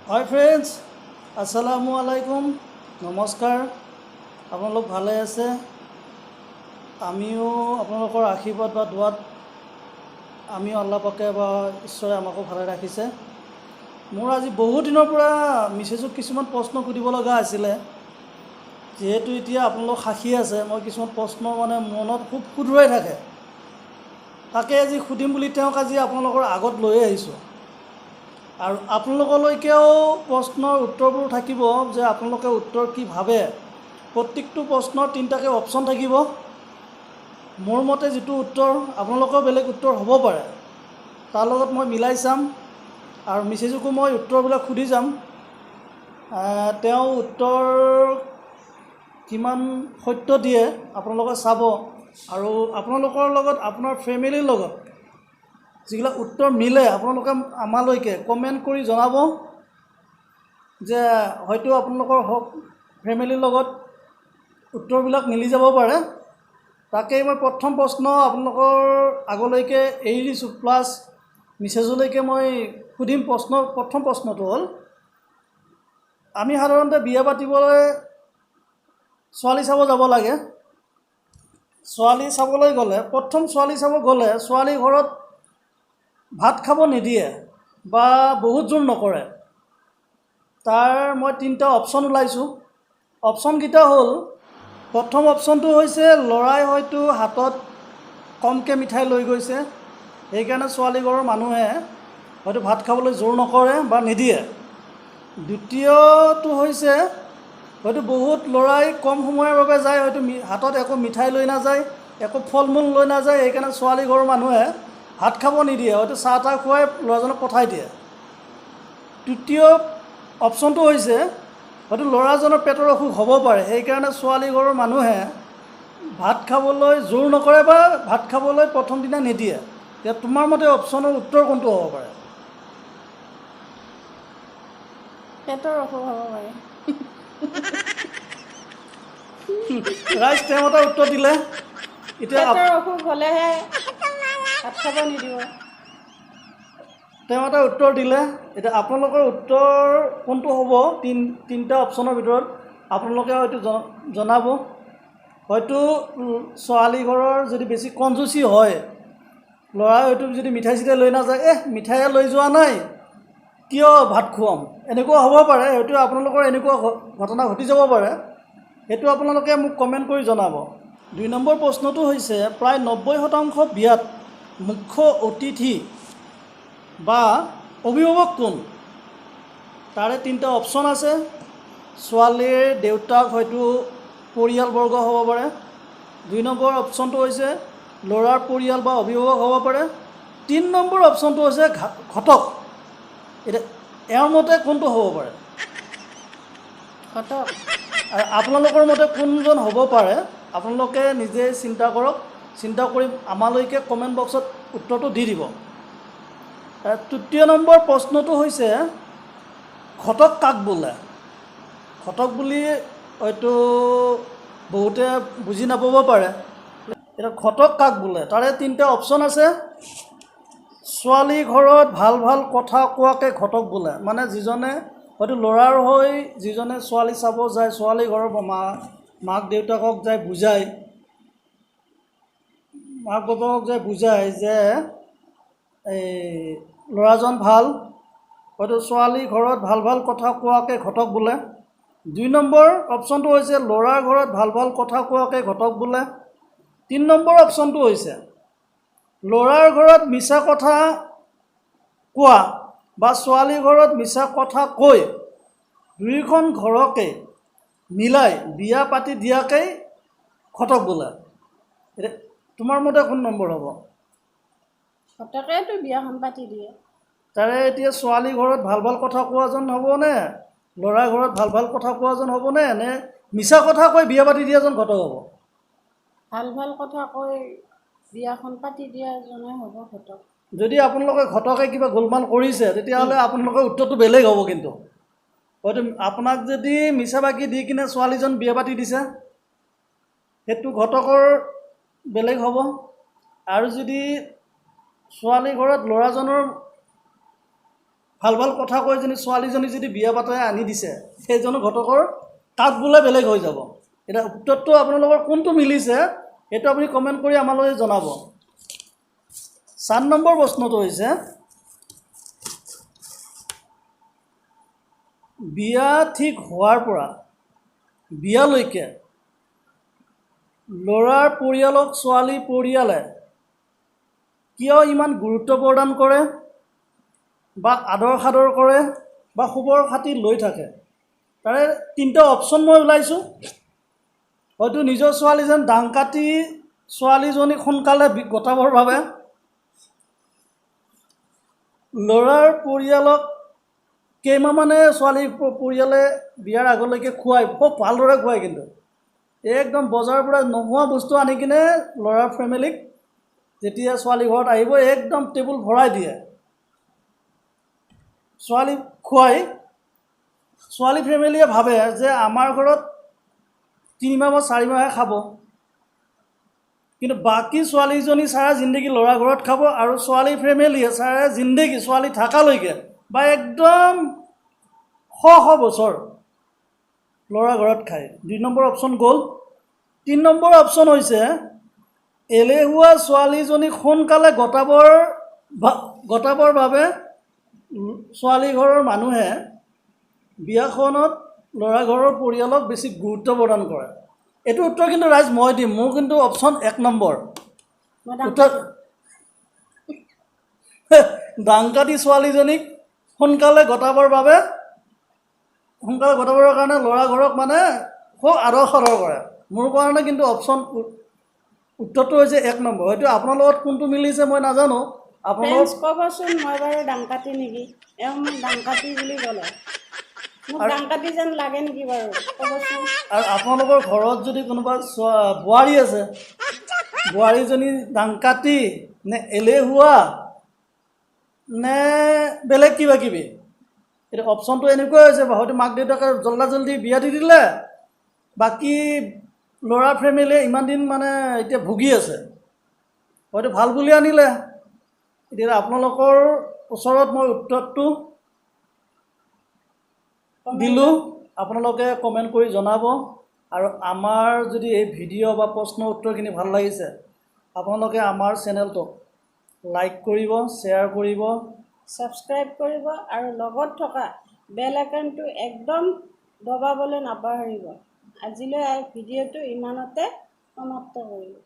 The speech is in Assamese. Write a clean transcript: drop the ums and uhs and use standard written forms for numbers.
হাই ফ্ৰেণ্ডছ, আসসালামু আলাইকুম, নমস্কাৰ। আপোনালোক ভালে আছে? আমিও আপোনালোকৰ আশীৰ্বাদ বা দুৱাত আমিও আল্লাহ পাকে বা ঈশ্বৰে আমাকো ভালে ৰাখিছে। মোৰ আজি বহুত দিনৰ পৰা মিছেছক কিছুমান প্ৰশ্ন সুধিব লগা আছিলে। যিহেতু এতিয়া আপোনালোক সাক্ষী আছে, মই কিছুমান প্ৰশ্ন মনত খুব খুদুৱাই থাকে। তাকে আজি সুধিম বুলি তেওঁক আজি আপোনালোকৰ আগত লৈ আহিছোঁ। আৰু আপোনালোকলৈকেও প্ৰশ্নৰ উত্তৰবোৰ থাকিব যে আপোনালোকে উত্তৰ কি ভাবে। প্ৰত্যেকটো প্ৰশ্নৰ 3টাকৈ অপশ্যন থাকিব। মোৰ মতে যিটো উত্তৰ, আপোনালোকৰ বেলেগ উত্তৰ হ'ব পাৰে, তাৰ লগত মই মিলাই চাম। আৰু মিছেছকো মই উত্তৰবিলাক সুধি যাম। তেওঁ উত্তৰ কিমান সত্য দিয়ে আপোনালোকে চাব। আৰু আপোনালোকৰ লগত আপোনাৰ ফেমিলিৰ লগত যিবিলাক উত্তৰ মিলে আপোনালোকে আমালৈকে কমেণ্ট কৰি জনাব যে হয়তো আপোনালোকৰ ফেমিলিৰ লগত উত্তৰবিলাক মিলি যাব পাৰে। তাকেই মই প্ৰথম প্ৰশ্ন আপোনালোকৰ আগলৈকে এৰি দিছোঁ, প্লাছ মিছেছলৈকে মই সুধিম। প্ৰথম প্ৰশ্নটো হ'ল, আমি সাধাৰণতে বিয়া পাতিবলৈ ছোৱালী চাব যাব লাগে। ছোৱালী চাবলৈ গ'লে ছোৱালী চাব গ'লে ছোৱালী ঘৰত ভাত খাব নিদিয়ে বা বহুত জোৰ নকৰে। তাৰ মই 3টা অপশ্যন ওলাইছোঁ। অপশ্যনকেইটা হ'ল, প্ৰথম অপশ্যনটো হৈছে ল'ৰাই হয়তো হাতত কমকৈ মিঠাই লৈ গৈছে, সেইকাৰণে ছোৱালী ঘৰৰ মানুহে হয়তো ভাত খাবলৈ জোৰ নকৰে বা নিদিয়ে। দ্বিতীয়টো হৈছে হয়তো বহুত ল'ৰাই কম সময়ৰ বাবে যায়, হয়তো হাতত একো মিঠাই লৈ নাযায়, একো ফল মূল লৈ নাযায়, সেইকাৰণে ছোৱালী ঘৰৰ মানুহে ভাত খাব নিদিয়ে, হয়তো চাহ তাহ খুৱাই ল'ৰাজনক পঠাই দিয়ে। তৃতীয় অপশ্যনটো হৈছে হয়তো ল'ৰাজনৰ পেটৰ অসুখ হ'ব পাৰে, সেইকাৰণে ছোৱালী ঘৰৰ মানুহে ভাত খাবলৈ জোৰ নকৰে বা ভাত খাবলৈ প্ৰথম দিনা নিদিয়ে। এতিয়া তোমাৰ মতে অপশ্যনৰ উত্তৰ কোনটো হ'ব পাৰে? পেটৰ অসুখ হ'ব পাৰে। ৰাইজ তেওঁ এটা উত্তৰ দিলে। এতিয়া পেটৰ অসুখ হ'লেহে ভাত খাব নিদিব। তেওঁ এটা উত্তৰ দিলে। এতিয়া আপোনালোকৰ উত্তৰ কোনটো হ'ব? 3টা অপশ্যনৰ ভিতৰত আপোনালোকে হয়তো জনাব। হয়তো ছোৱালী ঘৰৰ যদি বেছি কনজুচি হয়, ল'ৰাই হয়তো যদি মিঠাই চিঠাই লৈ নাযায়, মিঠায়ে লৈ যোৱা নাই, কিয় ভাত খুৱাম, এনেকুৱা হ'ব পাৰে। হয়তো আপোনালোকৰ এনেকুৱা ঘটনা ঘটি যাব পাৰে। সেইটো আপোনালোকে মোক কমেণ্ট কৰি জনাব। 2 নম্বৰ প্ৰশ্নটো হৈছে, প্ৰায় 90% বিয়াত মুখ্য অতিথি বা অভিভাৱক কোন? তাৰে 3টা অপশ্যন আছে। ছোৱালীৰ দেউতাক হয়তো পৰিয়ালবৰ্গ হ'ব পাৰে। 2 নম্বৰ অপশ্যনটো হৈছে ল'ৰাৰ পৰিয়াল বা অভিভাৱক হ'ব পাৰে। 3 নম্বৰ অপশ্যনটো হৈছে ঘটক। এতিয়া এওঁৰ মতে কোনটো হ'ব পাৰে? ঘটক। আৰু আপোনালোকৰ মতে কোনজন হ'ব পাৰে? আপোনালোকে নিজে চিন্তা কৰক। চিন্তা কৰি আমালৈকে কমেণ্ট বক্সত উত্তৰটো দি দিব। 3য় নম্বৰ প্ৰশ্নটো হৈছে, ঘটক কাক বোলে? ঘটক বুলি হয়তো বহুতে বুজি নাপাব পাৰে। এতিয়া ঘটক কাক বোলে? তাৰে 3টা অপশ্যন আছে। ছোৱালী ঘৰত ভাল ভাল কথা কোৱাকে ঘটক বোলে, মানে যিজনে হয়তো ল'ৰাৰ হৈ যিজনে ছোৱালী চাব যায়, ছোৱালী ঘৰৰ মাক দেউতাকক যায় বুজায়, মাক বাপেকক যায় বুজায় যে এই ল'ৰাজন ভাল, হয়তো ছোৱালী ঘৰত ভাল ভাল কথা কোৱাকে ঘটক বোলে। 2 নম্বৰ অপশ্যনটো হৈছে ল'ৰাৰ ঘৰত ভাল ভাল কথা কোৱাকে ঘটক বোলে। 3 নম্বৰ অপশ্যনটো হৈছে ল'ৰাৰ ঘৰত মিছা কথা কোৱা বা ছোৱালী ঘৰত মিছা কথা কৈ দুয়োখন ঘৰকে মিলাই বিয়া পাতি দিয়াকেই ঘটক বোলে। এতিয়া তোমাৰ মতে কোন নম্বৰ হ'ব? ঘটকেতো বিয়াখন পাতি দিয়ে। তাৰে এতিয়া ছোৱালী ঘৰত ভাল ভাল কথা কোৱাজন হ'বনে, ল'ৰাৰ ঘৰত ভাল ভাল কথা কোৱাজন হ'বনে, নে মিছা কথা কৈ বিয়া পাতি দিয়াজন ঘটক হ'ব? ভাল ভাল কথা কৈ বিয়াখন পাতি দিয়াজনে হ'ব ঘটক। যদি আপোনালোকে ঘটকে কিবা গোলমাল কৰিছে, তেতিয়াহ'লে আপোনালোকৰ উত্তৰটো বেলেগ হ'ব। কিন্তু হয়তো আপোনাক যদি মিছা বাকি দি কিনে ছোৱালীজন বিয়া পাতি দিছে, সেইটো ঘটকৰ বেলেগ হ'ব। আৰু যদি ছোৱালী ঘৰত ল'ৰাজনৰ ভাল ভাল কথা কৈ ছোৱালীজনী যদি বিয়া পাতাই আনি দিছে সেইজনো ঘটকৰ তাত বোলে বেলেগ হৈ যাব। এতিয়া উত্তৰটো আপোনালোকৰ কোনটো মিলিছে সেইটো আপুনি কমেণ্ট কৰি আমালৈ জনাব। 4 নম্বৰ প্ৰশ্নটো হৈছে বিয়া ঠিক হোৱাৰ পৰা বিয়ালৈকে ল'ৰাৰ পৰিয়ালক ছোৱালী পৰিয়ালে কিয় ইমান গুৰুত্ব প্ৰদান কৰে বা আদৰ সাদৰ কৰে বা খবৰ খাতি লৈ থাকে? তাৰে 3টা অপশ্যন মই ওলাইছোঁ। হয়তো নিজৰ ছোৱালী যেন দাং কাটি ছোৱালীজনীক সোনকালে গটাবৰ বাবে, ল'ৰাৰ পৰিয়ালক কেইমাহমানে ছোৱালী পৰিয়ালে বিয়াৰ আগলৈকে খুৱাই, খুব ভালদৰে খুৱায়, কিন্তু একদম বজাৰৰ পৰা নোহোৱা বস্তু আনি কিনে ল'ৰাৰ ফেমিলিক যেতিয়া ছোৱালী ঘৰত আহিব একদম টেবুল ভৰাই দিয়ে, ছোৱালী খুৱাই। ছোৱালী ফেমিলিয়ে ভাবে যে আমাৰ ঘৰত 3 মাহ বা 4 মাহে খাব, কিন্তু বাকী ছোৱালীজনী চাৰা জিন্দগী ল'ৰা ঘৰত খাব, আৰু ছোৱালী ফেমিলিয়ে চাৰা জিন্দগী ছোৱালী থাকালৈকে বা একদম শ বছৰ ল'ৰা ঘৰত খায়। 2 নম্বৰ অপশ্যন গ'ল। 3 নম্বৰ অপশ্যন হৈছে এলেহুৱা ছোৱালীজনীক সোনকালে গটাবৰ বাবে ছোৱালী ঘৰৰ মানুহে বিয়াখনত ল'ৰা ঘৰৰ পৰিয়ালক বেছি গুৰুত্ব প্ৰদান কৰে। এইটো উত্তৰ কিন্তু ৰাইজ মই দিম, মোৰ কিন্তু অপশ্যন 1 নম্বৰ উত্তৰ। দাং কাটি ছোৱালীজনীক সোনকালে গটাবৰ কাৰণে ল'ৰা ঘৰক মানে খুব আদৰ সাদৰ কৰে। মোৰ কাৰণে কিন্তু অপশ্যন উত্তৰটো হৈছে 1 নম্বৰ। হয়তো আপোনাৰ লগত কোনটো মিলিছে মই নাজানো। ফ্ৰেণ্ডছ ক'বচোন, মই বাৰু দাং কাটি নেকি? এওঁ মোক দাং কাটি বুলি ক'লে, মোক দাং কাটি যেন লাগে নেকি বাৰু ক'বচোন। আৰু আপোনালোকৰ ঘৰত যদি কোনোবা বোৱাৰী আছে, বোৱাৰীজনী দাং কাটি নে এলেহুৱা নে বেলেগ কিবা কিবি, এতিয়া অপশ্যনটো এনেকুৱাই হৈছে, হয়তো মাক দেউতাকে জল্দি বিয়া দি দিলে, বাকী ল'ৰা ফেমিলিয়ে ইমান দিন মানে এতিয়া ভুগি আছে, হয়তো ভাল বুলি আনিলে। এতিয়া আপোনালোকৰ ওচৰত মই উত্তৰটো দিলোঁ, আপোনালোকে কমেণ্ট কৰি জনাব। আৰু আমাৰ যদি এই ভিডিঅ' বা প্ৰশ্ন উত্তৰখিনি ভাল লাগিছে, আপোনালোকে আমাৰ চেনেলটোক লাইক কৰিব, শ্বেয়াৰ কৰিব, ছাবস্ক্ৰাইব কৰিব, আৰু লগত থকা বেল আইকনটো একদম দবাবলৈ নাপাহৰিব। আজিলৈ ভিডিঅ'টো ইমানতে সমাপ্ত কৰিলোঁ।